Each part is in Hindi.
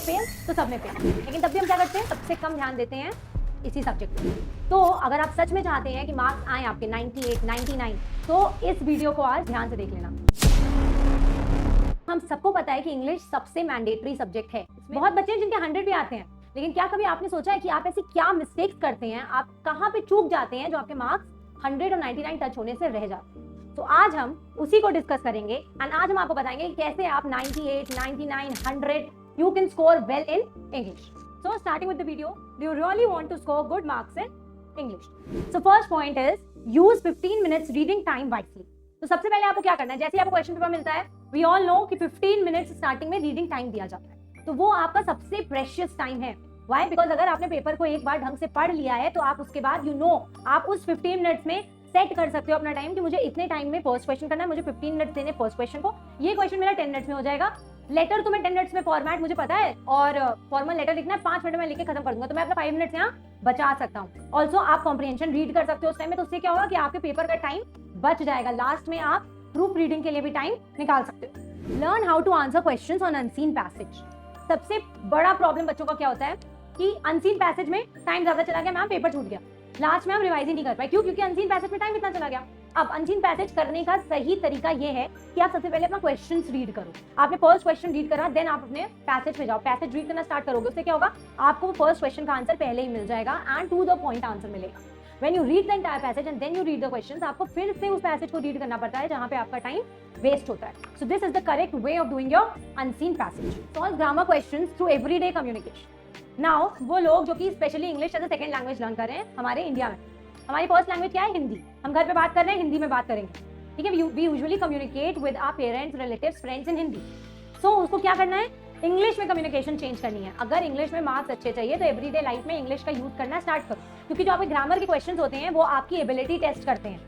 फेल तो सब में फेल, लेकिन तब भी हम क्या करते हैं, सबसे कम ध्यान देते हैं इसी सब्जेक्ट पे। तो अगर आप सच में चाहते हैं कि मार्क्स आए आपके 98, 99, तो इस वीडियो को आज ध्यान से देख लेना। हम सबको पता है कि इंग्लिश सबसे मैंडेटरी सब्जेक्ट है। बहुत बच्चे हैं जिनके 100 भी आते हैं, लेकिन क्या कभी आपने सोचा है कि आप ऐसी क्या मिस्टेक्स करते हैं, आप कहाँ पे चूक जाते हैं जो आपके मार्क्स 100 और 99 टच होने से रह जाते हैं। तो आज हम उसी को डिस्कस करेंगे एंड आज हम आपको बताएंगे कि कैसे आप 98, 99, 100 you can score well in English. So starting with the video, do you really want to score good marks in English? So first point is use 15 minutes reading time wisely. तो सबसे पहले आपको क्या करना है, जैसे आपको क्वेश्चन पेपर मिलता है, we all know कि 15 मिनट्स स्टार्टिंग में रीडिंग टाइम दिया जाता है, तो वो आपका सबसे प्रेशियस टाइम है। Why? बिकॉज अगर आपने पेपर को एक बार ढंग से पढ़ लिया है तो आप उसके बाद आप उस 15 मिनट्स में सेट कर सकते हो अपना टाइम कि मुझे इतने टाइम में फर्स्ट क्वेश्चन करना है, मुझे 15 मिनट्स देने फर्स्ट क्वेश्चन को, ये क्वेश्चन मेरा 10 मिनट्स में हो जाएगा। लेटर तो मैं 10 मिनट्स में फॉर्मेट मुझे पता है और फॉर्मल लेटर लिखना है 5 मिनट में लिख के खत्म कर दूंगा, तो मैं अपना 5 मिनट्स यहाँ बचा सकता हूँ। ऑल्सो आप कॉम्प्रिहेंशन रीड कर सकते हो उस टाइम में, तो उससे क्या होगा कि आपके पेपर का टाइम बच जाएगा। लास्ट में आप प्रूफ रीडिंग के लिए भी टाइम निकाल सकते हो। Learn how to answer questions on unseen passage. सबसे बड़ा प्रॉब्लम बच्चों का क्या होता है कि अनसीन पैसेज में टाइम ज्यादा चला गया, मैम पेपर छूट गया, लास्ट में हम रिवाइज ही नहीं कर पाए। क्यों? क्योंकि अनसीन पैसेज में टाइम इतना चला गया। अब अनसीन पैसेज करने का सही तरीका ये है कि आप सबसे पहले अपना क्वेश्चंस रीड करो। आपने फर्स्ट क्वेश्चन रीड करा, देन आप अपने पैसेज पे जाओ, पैसेज रीड करना स्टार्ट करोगे, उससे क्या होगा, आपको फर्स्ट क्वेश्चन का आंसर पहले ही मिल जाएगा and to the point answer मिलेगा। When you read the entire passage and then you read the questions, आपको फिर से उस पैसेज को रीड करना पड़ता है जहां पे आपका टाइम वेस्ट होता है। So this is the correct way of doing your unseen passage. Solve grammar questions through everyday communication. Now वो लोग जो कि specially English as a second language learn कर रहे हैं हमारे इंडिया में, हमारी फर्स्ट लैंग्वेज क्या है, हिंदी, हम घर पे बात कर रहे हैं हिंदी में बात करेंगे, ठीक है। We usually communicate with our parents, relatives, friends in Hindi. So उसको क्या करना है, इंग्लिश में कम्युनिकेशन चेंज करनी है। अगर इंग्लिश में मार्क्स अच्छे चाहिए तो एवरीडे लाइफ में इंग्लिश का यूज करना स्टार्ट करो, क्योंकि जो आपके ग्रामर के क्वेश्चंस होते हैं वो आपकी एबिलिटी टेस्ट करते हैं,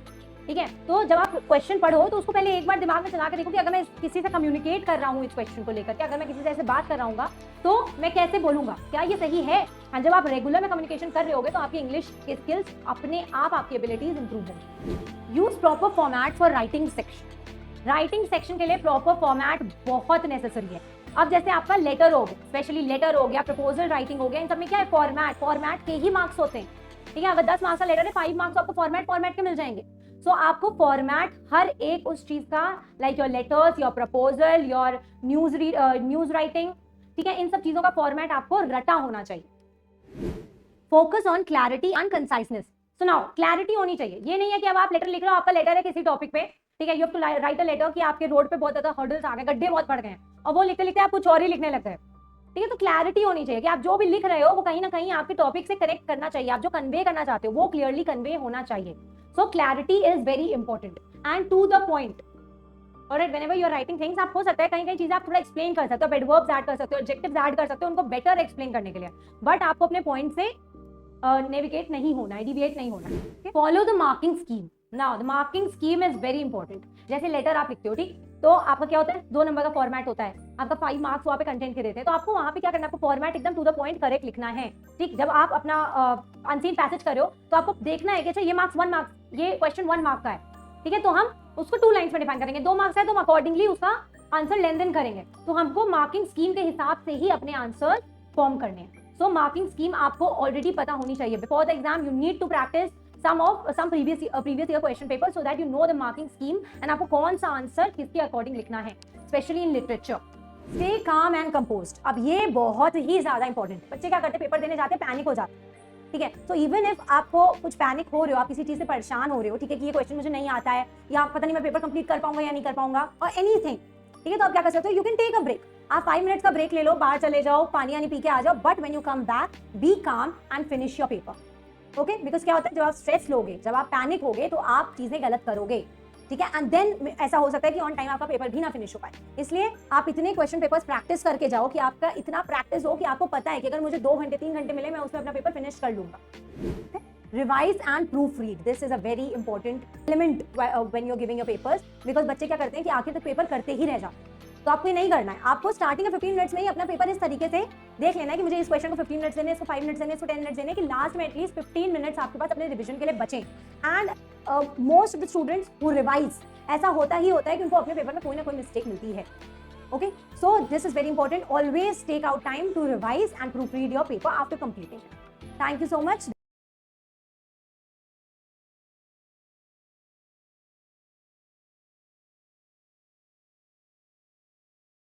ठीक है। तो जब आप क्वेश्चन पढ़ो तो उसको पहले एक बार दिमाग में चला के देखो कि अगर मैं किसी से कम्युनिकेट कर रहा हूँ इस क्वेश्चन को लेकर के, अगर मैं किसी से ऐसे बात कर रहा हूँ तो मैं कैसे बोलूंगा, क्या ये सही है। और जब आप रेगुलर में कम्युनिकेशन कर रहे होगे तो आपकी इंग्लिश के स्किल्स अपने आप, आपकी एबिलिटीज इंप्रूव होंगी। Use proper format for writing section. Writing section के लिए प्रॉपर फॉर्मेट बहुत नेसेसरी है। अब जैसे आपका लेटर हो गया, स्पेशली लेटर हो गया, प्रपोजल राइटिंग हो गया, इन सब में क्या है, फॉर्मेट के ही मार्क्स होते हैं, ठीक है। अगर 10 मार्क्स का लेटर है, 5 मार्क्स आपको फॉर्मेट के मिल जाएंगे। सो आपको फॉर्मेट हर एक उस चीज का, like your letters, your proposal, your news writing, ठीक है, इन सब चीजों का फॉर्मेट आपको रटा होना चाहिए। Focus on clarity and conciseness. सुनाओ, क्लैरिटी होनी चाहिए। ये नहीं है कि अब आप लेटर लिख रहे हो, आपका लेटर है किसी टॉपिक पे, ठीक है, you have to write a letter कि आपके रोड पे बहुत ज्यादा हर्डल्स आ गए, गड्ढे बहुत पड़ गए हैं, और वो लिखते लिखते आप कुछ और ही लिखने लग गए, ठीक है। तो क्लैरिटी होनी चाहिए कि आप जो भी लिख रहे हो वो कहीं ना कहीं आपके टॉपिक से कनेक्ट करना चाहिए, आप जो कन्वे करना चाहते हो वो क्लियरली कन्वे होना चाहिए। So clarity is very important and to the point. Alright, whenever you are writing things, आप हो सकता है कहीं चीजें आप थोड़ा एक्सप्लेन कर सकते हो, एडवर्ब्स ऐड कर सकते हो, एडजेक्टिव्स ऐड कर सकते हो उनको बेटर एक्सप्लेन करने के लिए, बट आपको अपने पॉइंट से नेविगेट नहीं होना है, डिविएट नहीं होना है। Follow the marking scheme. Now the marking scheme is very important. जैसे लेटर आप लिखते हो, ठीक, तो आपका क्या होता है, 2 नंबर का फॉर्मेट होता है, आपका 5 मार्क्स वहाँ पे कंटेंट के देते हैं, तो आपको वहाँ पे क्या करना है, आपको फॉर्मेट एकदम टू द पॉइंट करेक्ट लिखना है, ठीक। जब आप अपना अनसीन पैसेज कर रहे हो तो आपको देखना है कि अच्छा ये मार्क्स 1 मार्क्स, ये क्वेश्चन 1 मार्क का है, ठीक है, तो हम उसको 2 लाइन्स में डिफाइन करेंगे। 2 मार्क्स है तो हम अकॉर्डिंगली उसका आंसर लेन देन करेंगे। तो हमको मार्किंग स्कीम के हिसाब से ही अपने आंसर फॉर्म करने हैं। सो मार्किंग स्कीम आपको ऑलरेडी पता होनी चाहिए। Before the exam you need to practise some previous year question paper so that you know the marking scheme and आपको कौन सा आंसर किसके अकॉर्डिंग लिखना है, specially in literature. Stay calm and composed. अब ये बहुत ही ज्यादा इंपॉर्टेंट। बच्चे क्या करते हैं, पेपर देने जाते हैं, पैनिक हो जाते हैं, ठीक है। तो इवन इफ आपको कुछ पैनिक हो रहे हो, आप किसी चीज से परेशान हो रहे हो, ठीक है, कि ये क्वेश्चन मुझे नहीं आता है या पता नहीं मैं पेपर कंप्लीट कर पाऊंगा या नहीं कर पाऊंगा, और एनीथिंग, ठीक है, तो आप क्या कर सकते हो, you can take a break. आप 5 मिनट्स का ब्रेक ले लो, बाहर चले जाओ, पानी पी के आ जाओ, but when you come back be calm and finish your paper, okay. Because क्या होता है, जब आप स्ट्रेस लोगे, जब आप पैनिक होगे तो आप चीजें गलत करोगे, ठीक है, एंड देन ऐसा हो सकता है कि ऑन टाइम आपका पेपर भी ना फिनिश हो पाए। इसलिए आप इतने क्वेश्चन पेपर्स प्रैक्टिस करके जाओ कि आपका इतना प्रैक्टिस हो कि आपको पता है कि अगर मुझे 2 घंटे 3 घंटे मिले मैं उसमें अपना पेपर फिनिश कर लूंगा। Revise and proofread, this is a very important element when you are giving your papers. Because बच्चे क्या करते हैं कि आखिर तक पेपर करते ही रह जाते हैं, तो आपको ये नहीं करना है। आपको स्टार्टिंग के 15 मिनट्स में ही अपना पेपर इस तरीके से देख लेना है कि मुझे इस क्वेश्चन को 15 मिनट्स देने, इसको 5 मिनट्स देने, इसको 10 मिनट्स देने, कि लास्ट में एटलीस्ट 15 मिनट्स आपके पास अपने रिवीजन के लिए बचे। And most of the students who revise, ऐसा होता है कि उनको अपने पेपर में कोई ना कोई मिस्टेक मिलती है, Okay, so this is very important. Always take out time to revise and proofread your paper after completing it. Thank you so much.